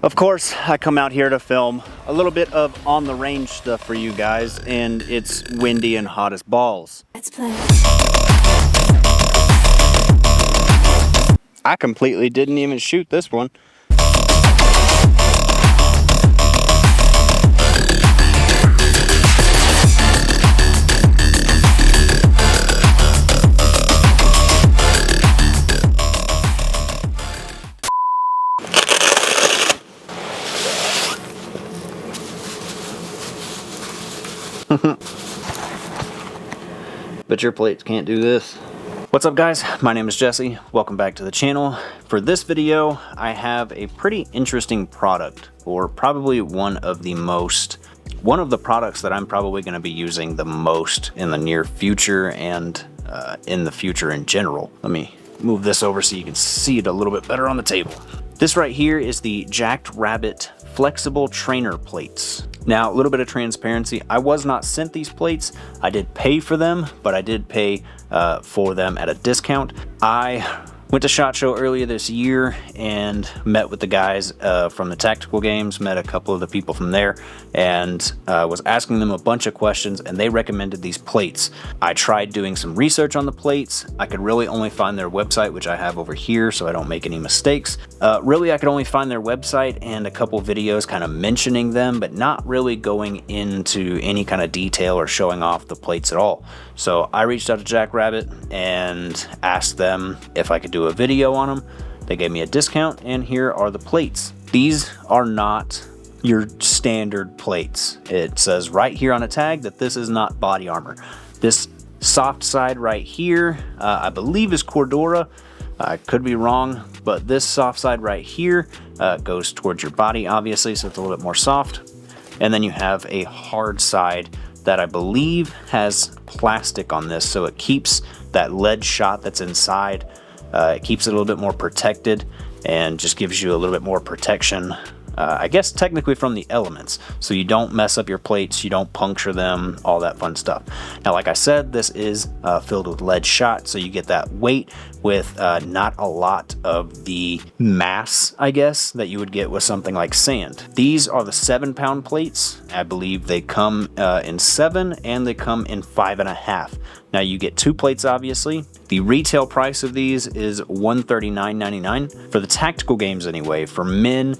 Of course, I come out here to film a little bit of on the range stuff for you guys, and it's windy and hot as balls. Let's play. I completely didn't even shoot this one. But your plates can't do this. What's up, guys? My name is Jesse. Welcome back to the channel. For this video, I have a pretty interesting product, or probably one of the products that I'm probably going to be using the most in the near future and in the future in general. Let me move this over so you can see it a little bit better on the table. This right here is the Jackrabbit flexible trainer plates. Now, a little bit of transparency. I was not sent these plates. I did pay for them, but I did pay for them at a discount. I went to SHOT Show earlier this year and met with the guys from the tactical games, met a couple of the people from there, and was asking them a bunch of questions, and they recommended these plates. I tried doing some research on the plates. I could really only find their website, which I have over here so I don't make any mistakes. Really, I could only find their website and a couple videos kind of mentioning them, but not really going into any kind of detail or showing off the plates at all. So I reached out to Jackrabbit and asked them if I could do a video on them. They gave me a discount, and here are the plates. These are not your standard plates. It says right here on a tag that this is not body armor. This soft side right here, I believe is Cordura. I could be wrong, but this soft side right here goes towards your body, obviously, so it's a little bit more soft. And then you have a hard side that I believe has plastic on this, so it keeps that lead shot that's inside. It keeps it a little bit more protected and just gives you a little bit more protection, I guess technically from the elements, so you don't mess up your plates, you don't puncture them, all that fun stuff. Now, like I said, this is filled with lead shot, so you get that weight with not a lot of the mass, I guess, that you would get with something like sand. These are the 7-pound plates. I believe they come in 7 and they come in 5.5. Now, you get 2 plates, obviously. The retail price of these is $139.99 for the tactical games anyway. For men,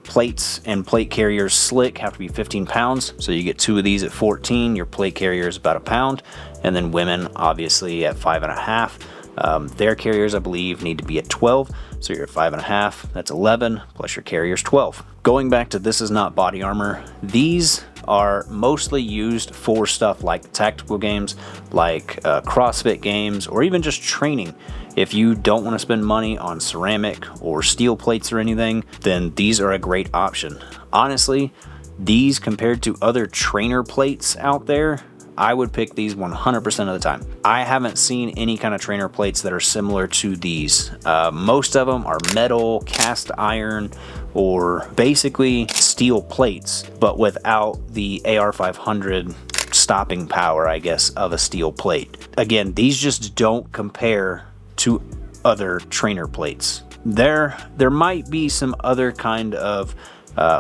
plates and plate carriers slick have to be 15 pounds, so you get 2 of these at 14. Your plate carrier is about a pound, and then women obviously at 5.5. Their carriers, I believe, need to be at 12, so you're at 5.5. That's 11 plus your carrier's 12. Going back to this is not body armor. These are mostly used for stuff like tactical games, like CrossFit games, or even just training. If you don't want to spend money on ceramic or steel plates or anything, then these are a great option. Honestly, these compared to other trainer plates out there, I would pick these 100% of the time. I haven't seen any kind of trainer plates that are similar to these. Most of them are metal, cast iron, or basically steel plates, but without the AR-500 stopping power, I guess, of a steel plate. Again, these just don't compare to other trainer plates. There might be some other kind of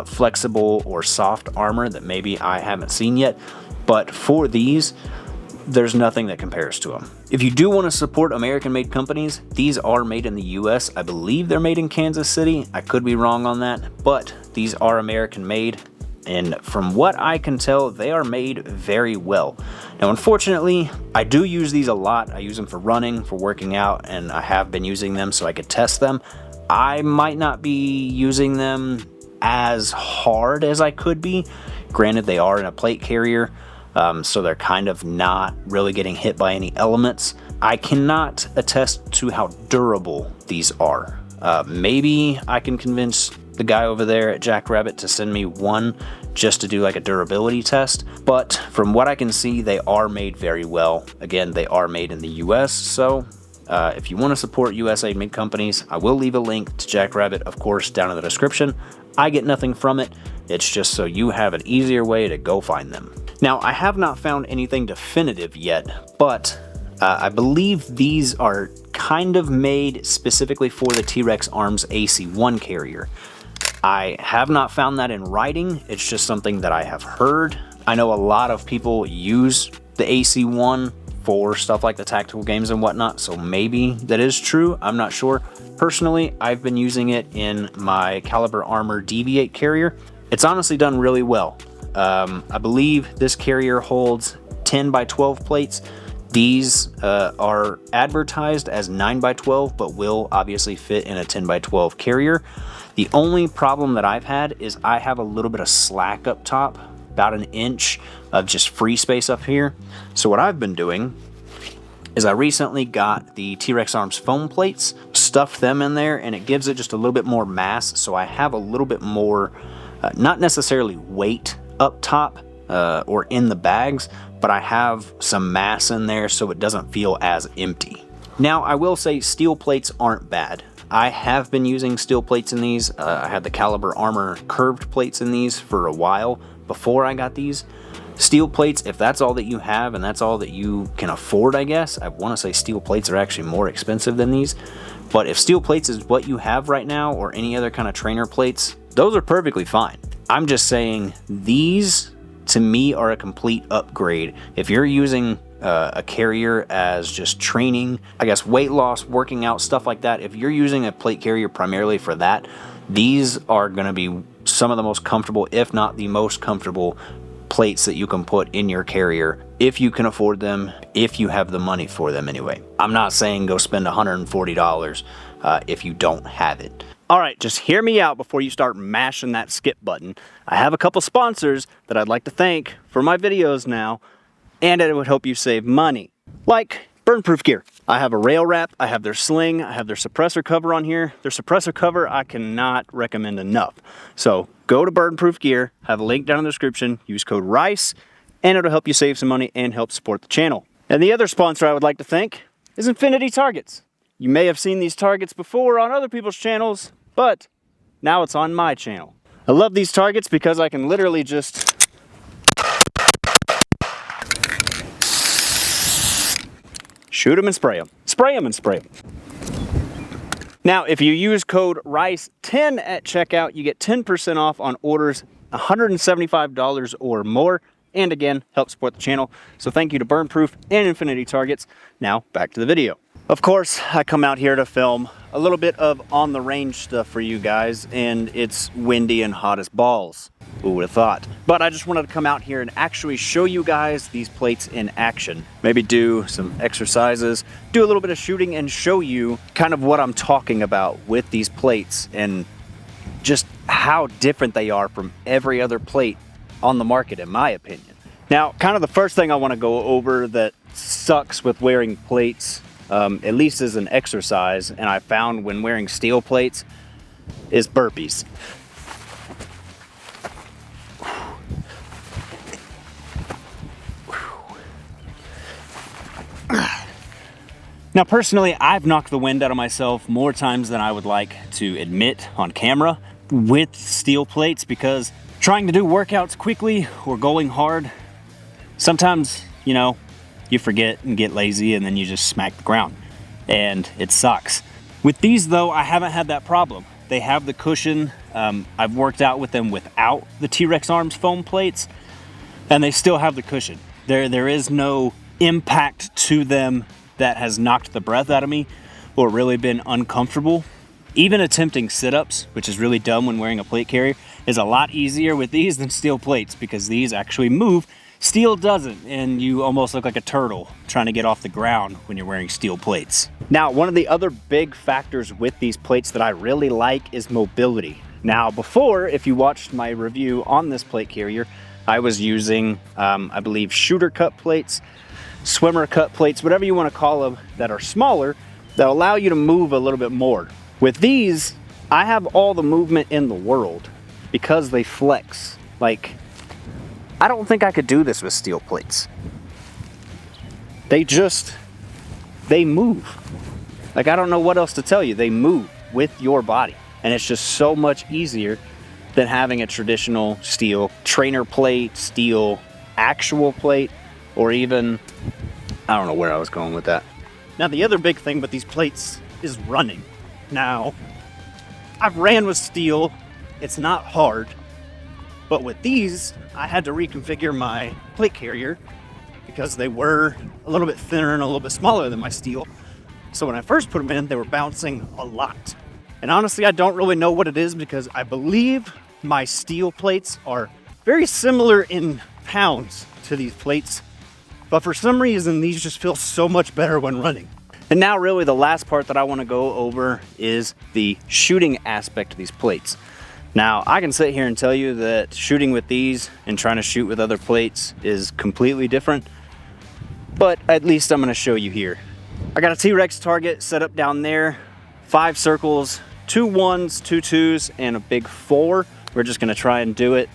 flexible or soft armor that maybe I haven't seen yet, but for these, there's nothing that compares to them. If you do want to support American-made companies, these are made in the US. I believe they're made in Kansas City. I could be wrong on that, but these are American-made, and from what I can tell, they are made very well. Now, unfortunately, I do use these a lot. I use them for running, for working out, and I have been using them so I could test them. I might not be using them as hard as I could be. Granted, they are in a plate carrier, so they're kind of not really getting hit by any elements. I cannot attest to how durable these are. Maybe I can convince the guy over there at Jackrabbit to send me one just to do like a durability test, but from what I can see, they are made very well. Again, they are made in the US, so if you want to support USA made companies, I will leave a link to Jackrabbit, of course, down in the description. I get nothing from it. It's just so you have an easier way to go find them. Now, I have not found anything definitive yet, but I believe these are kind of made specifically for the T-Rex Arms AC-1 carrier. I have not found that in writing. It's just something that I have heard. I know a lot of people use the AC1 for stuff like the tactical games and whatnot, so maybe that is true. I'm not sure. Personally, I've been using it in my Caliber Armor Deviate carrier. It's honestly done really well. I believe this carrier holds 10 by 12 plates. These are advertised as 9 by 12, but will obviously fit in a 10 by 12 carrier. The only problem that I've had is I have a little bit of slack up top, about an inch of just free space up here. So what I've been doing is I recently got the T-Rex Arms foam plates, stuffed them in there, and it gives it just a little bit more mass. So I have a little bit more, not necessarily weight up top or in the bags, but I have some mass in there so it doesn't feel as empty. Now, I will say steel plates aren't bad. I have been using steel plates in these. I had the Caliber Armor curved plates in these for a while before I got these. Steel plates, if that's all that you have and that's all that you can afford, I guess. I want to say steel plates are actually more expensive than these. But if steel plates is what you have right now, or any other kind of trainer plates, those are perfectly fine. I'm just saying these, to me, are a complete upgrade. If you're using a carrier as just training, I guess weight loss, working out, stuff like that, if you're using a plate carrier primarily for that, these are going to be some of the most comfortable, if not the most comfortable plates that you can put in your carrier if you can afford them, if you have the money for them anyway. I'm not saying go spend $140 if you don't have it. All right, just hear me out before you start mashing that skip button. I have a couple sponsors that I'd like to thank for my videos now, and it would help you save money, like Burnproof Gear. I have a rail wrap, I have their sling, I have their suppressor cover on here. Their suppressor cover I cannot recommend enough. So go to Burnproof Gear, have a link down in the description, use code RICE, and it'll help you save some money and help support the channel. And the other sponsor I would like to thank is Infinity Targets. You may have seen these targets before on other people's channels, but now it's on my channel. I love these targets because I can literally just shoot them and spray them. Spray them and spray them. Now, if you use code RICE10 at checkout, you get 10% off on orders $175 or more. And again, help support the channel. So thank you to Burnproof and Infinity Targets. Now, back to the video. Of course, I come out here to film a little bit of on the range stuff for you guys, and it's windy and hot as balls. Who would have thought? But I just wanted to come out here and actually show you guys these plates in action. Maybe do some exercises, do a little bit of shooting, and show you kind of what I'm talking about with these plates and just how different they are from every other plate on the market, in my opinion. Now, kind of the first thing I want to go over that sucks with wearing plates, at least as an exercise, and I found when wearing steel plates, is burpees. Now, personally, I've knocked the wind out of myself more times than I would like to admit on camera with steel plates, because trying to do workouts quickly or going hard, sometimes, you know, you forget and get lazy and then you just smack the ground, and it sucks. With these though, I haven't had that problem. They have the cushion. I've worked out with them without the T-Rex Arms foam plates, and they still have the cushion. There is no impact to them that has knocked the breath out of me or really been uncomfortable. Even attempting sit-ups, which is really dumb when wearing a plate carrier, is a lot easier with these than steel plates, because these actually move. Steel doesn't, and you almost look like a turtle trying to get off the ground when you're wearing steel plates. Now, one of the other big factors with these plates that I really like is mobility. Now, before, if you watched my review on this plate carrier, I was using, I believe, shooter cut plates, swimmer cut plates, whatever you want to call them, that are smaller, that allow you to move a little bit more. With these, I have all the movement in the world because they flex. Like, I don't think I could do this with steel plates. They move. Like, I don't know what else to tell you. They move with your body. And it's just so much easier than having a traditional steel trainer plate, steel actual plate, or even, I don't know where I was going with that. Now, the other big thing with these plates is running. Now, I've ran with steel it's not hard. But with these, I had to reconfigure my plate carrier because they were a little bit thinner and a little bit smaller than my steel. So when I first put them in, they were bouncing a lot. And honestly, I don't really know what it is because I believe my steel plates are very similar in pounds to these plates. But for some reason, these just feel so much better when running. And now really the last part that I want to go over is the shooting aspect of these plates. Now, I can sit here and tell you that shooting with these and trying to shoot with other plates is completely different, but at least I'm going to show you here. I got a T-Rex target set up down there, 5 circles, 2 1s, 2 2s, and a big 4. We're just going to try and do it,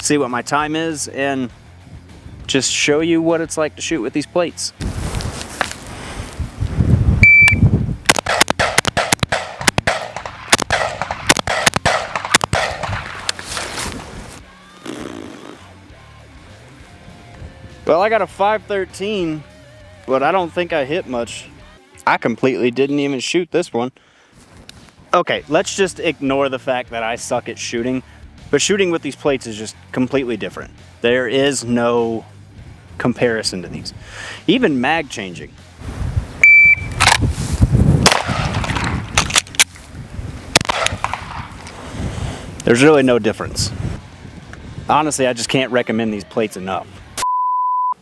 see what my time is, and just show you what it's like to shoot with these plates. Well, I got a 513, but I don't think I hit much. I completely didn't even shoot this one. Okay, let's just ignore the fact that I suck at shooting, but shooting with these plates is just completely different. There is no comparison to these. Even mag changing. There's really no difference. Honestly, I just can't recommend these plates enough.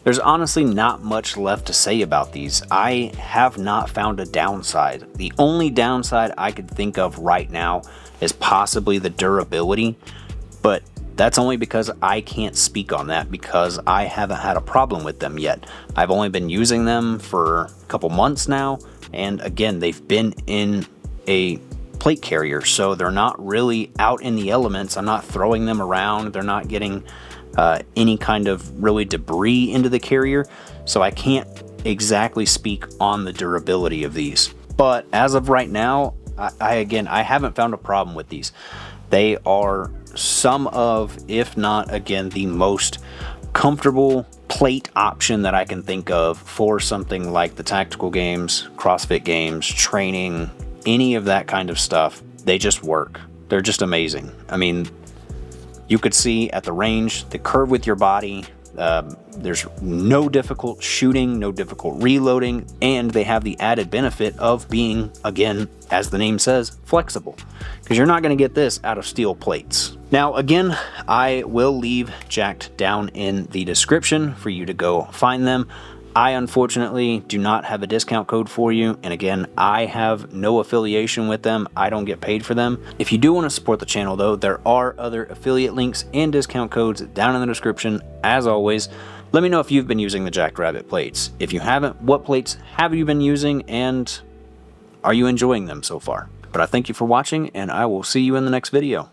There's honestly not much left to say about these. I have not found a downside. The only downside I could think of right now is possibly the durability, but that's only because I can't speak on that because I haven't had a problem with them yet. I've only been using them for a couple months now, and again, they've been in a plate carrier, so they're not really out in the elements. I'm not throwing them around. They're not getting any kind of really debris into the carrier, so I can't exactly speak on the durability of these. But as of right now, I haven't found a problem with these. They are some of, if not again, the most comfortable plate option that I can think of for something like the tactical games, CrossFit games, training, any of that kind of stuff. They just work. They're just amazing. I mean, you could see at the range, the curve with your body, there's no difficult shooting, no difficult reloading, and they have the added benefit of being, again, as the name says, flexible, because you're not going to get this out of steel plates. Now, again, I will leave jacked down in the description for you to go find them. I unfortunately do not have a discount code for you, and again, I have no affiliation with them. I don't get paid for them. If you do want to support the channel though, there are other affiliate links and discount codes down in the description. As always, let me know if you've been using the Jacked Rabbit plates. If you haven't, what plates have you been using, and are you enjoying them so far? But I thank you for watching, and I will see you in the next video.